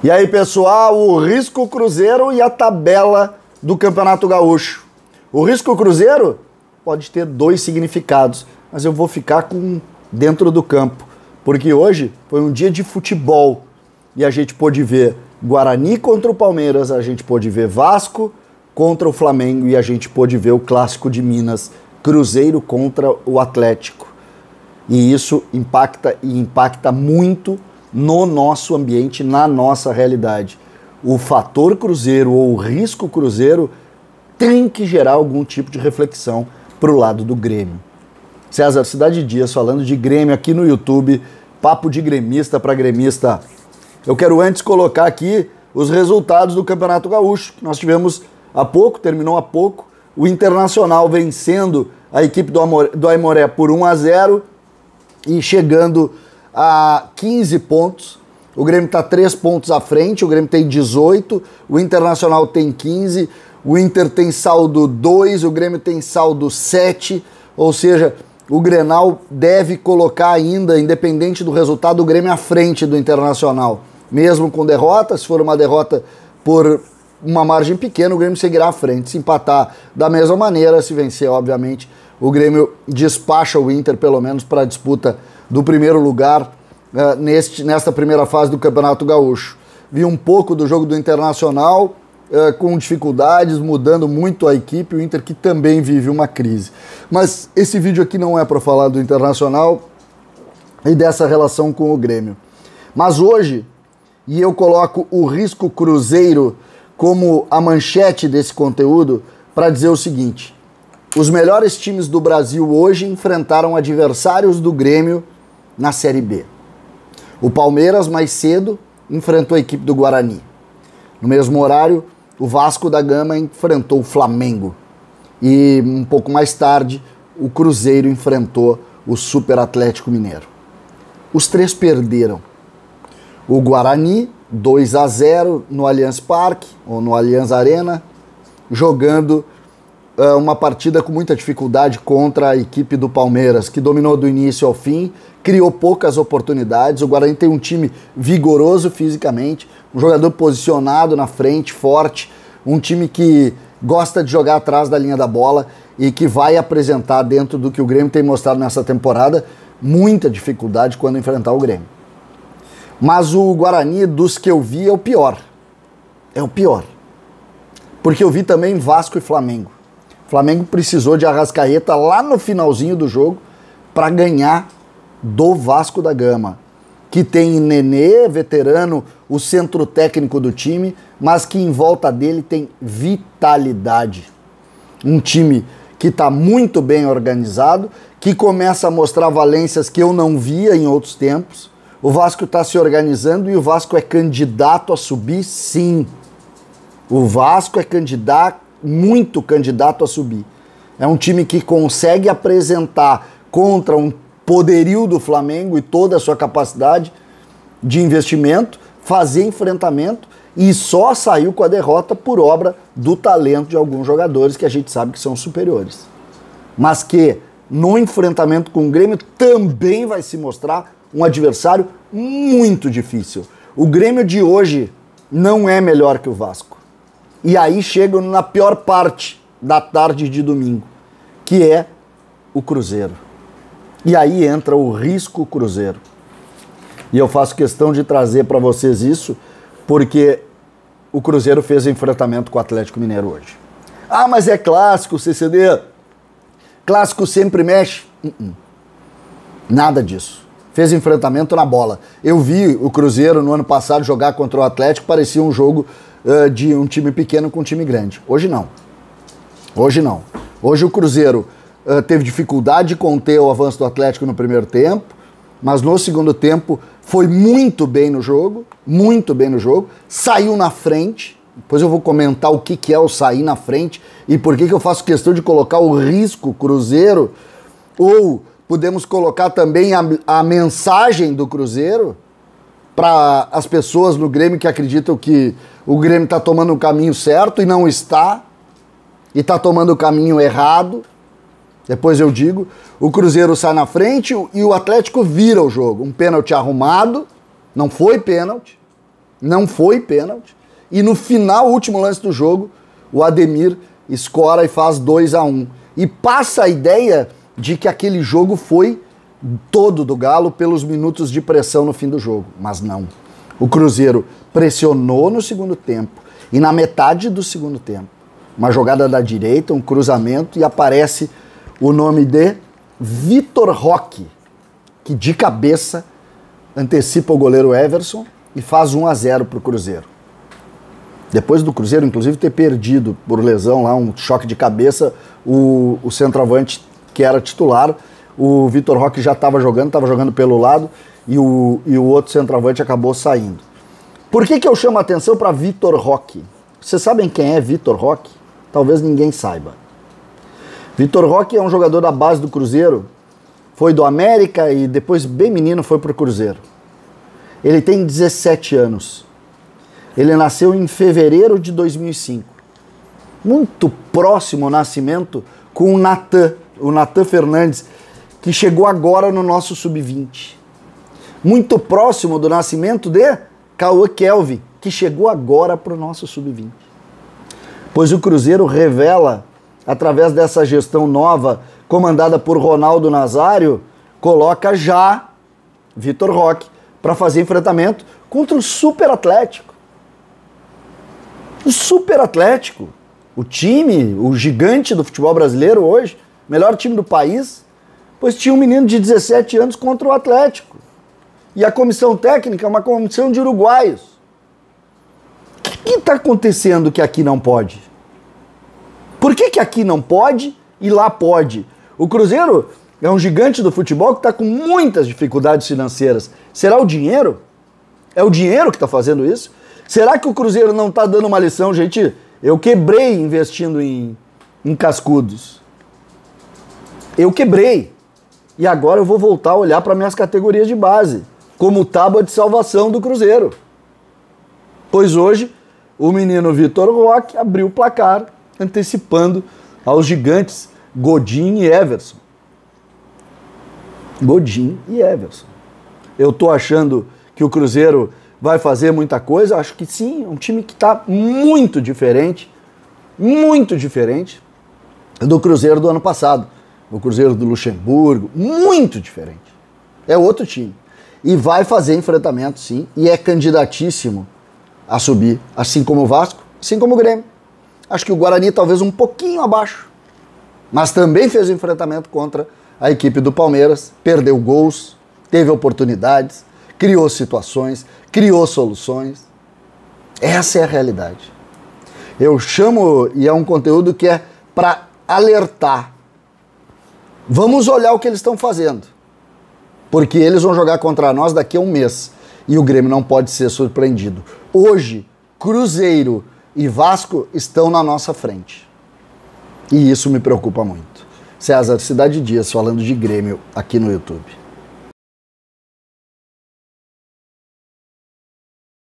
E aí, pessoal, o Risco Cruzeiro e a tabela do Campeonato Gaúcho. O Risco Cruzeiro pode ter dois significados, mas eu vou ficar com dentro do campo, porque hoje foi um dia de futebol e a gente pôde ver Guarani contra o Palmeiras, a gente pôde ver Vasco contra o Flamengo e a gente pôde ver o Clássico de Minas, Cruzeiro contra o Atlético. E isso impacta muito no nosso ambiente, na nossa realidade. O fator Cruzeiro ou o risco Cruzeiro tem que gerar algum tipo de reflexão para o lado do Grêmio. César Cidade Dias falando de Grêmio aqui no YouTube, papo de gremista para gremista. Eu quero antes colocar aqui os resultados do Campeonato Gaúcho, que nós tivemos há pouco, terminou há pouco, o Internacional vencendo a equipe do Aimoré por 1-0 e chegando a 15 pontos. O Grêmio está 3 pontos à frente, o Grêmio tem 18, o Internacional tem 15, o Inter tem saldo 2, o Grêmio tem saldo 7, ou seja, o Grenal deve colocar ainda, independente do resultado, o Grêmio à frente do Internacional. Mesmo com derrota, se for uma derrota por uma margem pequena, o Grêmio seguirá à frente. Se empatar da mesma maneira, se vencer, obviamente, o Grêmio despacha o Inter, pelo menos, para a disputa do primeiro lugar nesta primeira fase do Campeonato Gaúcho. Vi um pouco do jogo do Internacional, com dificuldades, mudando muito a equipe, o Inter que também vive uma crise. Mas esse vídeo aqui não é para falar do Internacional e dessa relação com o Grêmio. Mas hoje, e eu coloco o Risco Cruzeiro como a manchete desse conteúdo para dizer o seguinte: os melhores times do Brasil hoje enfrentaram adversários do Grêmio na Série B. O Palmeiras, mais cedo, enfrentou a equipe do Guarani. No mesmo horário, o Vasco da Gama enfrentou o Flamengo. E um pouco mais tarde, o Cruzeiro enfrentou o Super Atlético Mineiro. Os três perderam. O Guarani, 2-0 no Allianz Parque, ou no Allianz Arena, jogando uma partida com muita dificuldade contra a equipe do Palmeiras, que dominou do início ao fim, criou poucas oportunidades. O Guarani tem um time vigoroso fisicamente, um jogador posicionado na frente, forte, um time que gosta de jogar atrás da linha da bola e que vai apresentar, dentro do que o Grêmio tem mostrado nessa temporada, muita dificuldade quando enfrentar o Grêmio. Mas o Guarani, dos que eu vi, é o pior. É o pior. Porque eu vi também Vasco e Flamengo. O Flamengo precisou de Arrascaeta lá no finalzinho do jogo para ganhar do Vasco da Gama, que tem Nenê, veterano, o centro técnico do time, mas que em volta dele tem vitalidade. Um time que está muito bem organizado, que começa a mostrar valências que eu não via em outros tempos. O Vasco está se organizando e o Vasco é candidato a subir, sim. O Vasco é muito candidato a subir. É um time que consegue apresentar contra um poderio do Flamengo e toda a sua capacidade de investimento, fazer enfrentamento, e só saiu com a derrota por obra do talento de alguns jogadores que a gente sabe que são superiores. Mas que no enfrentamento com o Grêmio também vai se mostrar um adversário muito difícil. O Grêmio de hoje não é melhor que o Vasco. E aí chegam na pior parte da tarde de domingo, que é o Cruzeiro. E aí entra o Risco Cruzeiro. E eu faço questão de trazer para vocês isso, porque o Cruzeiro fez enfrentamento com o Atlético Mineiro hoje. Ah, mas é clássico, CCD. Clássico sempre mexe. Nada disso. Fez enfrentamento na bola. Eu vi o Cruzeiro no ano passado jogar contra o Atlético, parecia um jogo de um time pequeno com um time grande. Hoje não. Hoje não. Hoje o Cruzeiro teve dificuldade de conter o avanço do Atlético no primeiro tempo, mas no segundo tempo foi muito bem no jogo, saiu na frente. Depois eu vou comentar o que é o sair na frente e por que eu faço questão de colocar o Risco Cruzeiro, ou podemos colocar também a mensagem do Cruzeiro para as pessoas no Grêmio que acreditam que o Grêmio está tomando o caminho certo e não está, e está tomando o caminho errado. Depois eu digo, o Cruzeiro sai na frente e o Atlético vira o jogo. Um pênalti arrumado, não foi pênalti, não foi pênalti, e no final, último lance do jogo, o Ademir escora e faz 2-1. E passa a ideia de que aquele jogo foi todo do Galo pelos minutos de pressão no fim do jogo, mas não. O Cruzeiro pressionou no segundo tempo e na metade do segundo tempo, uma jogada da direita, um cruzamento, e aparece o nome de Vitor Roque, que de cabeça antecipa o goleiro Everson e faz 1-0 para o Cruzeiro. Depois do Cruzeiro, inclusive, ter perdido por lesão lá, um choque de cabeça, o centroavante que era titular, o Vitor Roque já estava jogando pelo lado, e o outro centroavante acabou saindo. Por que eu chamo a atenção para Vitor Roque? Vocês sabem quem é Vitor Roque? Talvez ninguém saiba. Vitor Roque é um jogador da base do Cruzeiro, foi do América e depois, bem menino, foi para o Cruzeiro. Ele tem 17 anos. Ele nasceu em fevereiro de 2005. Muito próximo ao nascimento com o Natan Fernandes, que chegou agora no nosso sub-20. Muito próximo do nascimento de Cauã Kelvin, que chegou agora para o nosso sub-20. Pois o Cruzeiro revela, através dessa gestão nova, comandada por Ronaldo Nazário, coloca já Vitor Roque para fazer enfrentamento contra o Super Atlético. O Super Atlético, o time, o gigante do futebol brasileiro hoje, melhor time do país, pois tinha um menino de 17 anos contra o Atlético. E a comissão técnica é uma comissão de uruguaios. O que está acontecendo que aqui não pode? Por que aqui não pode e lá pode? O Cruzeiro é um gigante do futebol que está com muitas dificuldades financeiras. Será o dinheiro? É o dinheiro que está fazendo isso? Será que o Cruzeiro não está dando uma lição? Gente, eu quebrei investindo em cascudos. Eu quebrei. E agora eu vou voltar a olhar para minhas categorias de base, como tábua de salvação do Cruzeiro. Pois hoje, o menino Vitor Roque abriu o placar, antecipando aos gigantes Godin e Everson. Godin e Everson. Eu tô achando que o Cruzeiro vai fazer muita coisa? Acho que sim, é um time que está muito diferente do Cruzeiro do ano passado. O Cruzeiro do Luxemburgo, muito diferente. É outro time. E vai fazer enfrentamento, sim, e é candidatíssimo a subir, assim como o Vasco, assim como o Grêmio. Acho que o Guarani talvez um pouquinho abaixo, mas também fez o enfrentamento contra a equipe do Palmeiras, perdeu gols, teve oportunidades, criou situações, criou soluções. Essa é a realidade. Eu chamo, e é um conteúdo que é para alertar. Vamos olhar o que eles estão fazendo, porque eles vão jogar contra nós daqui a um mês e o Grêmio não pode ser surpreendido. Hoje, Cruzeiro e Vasco estão na nossa frente e isso me preocupa muito. César Cidade Dias falando de Grêmio aqui no YouTube.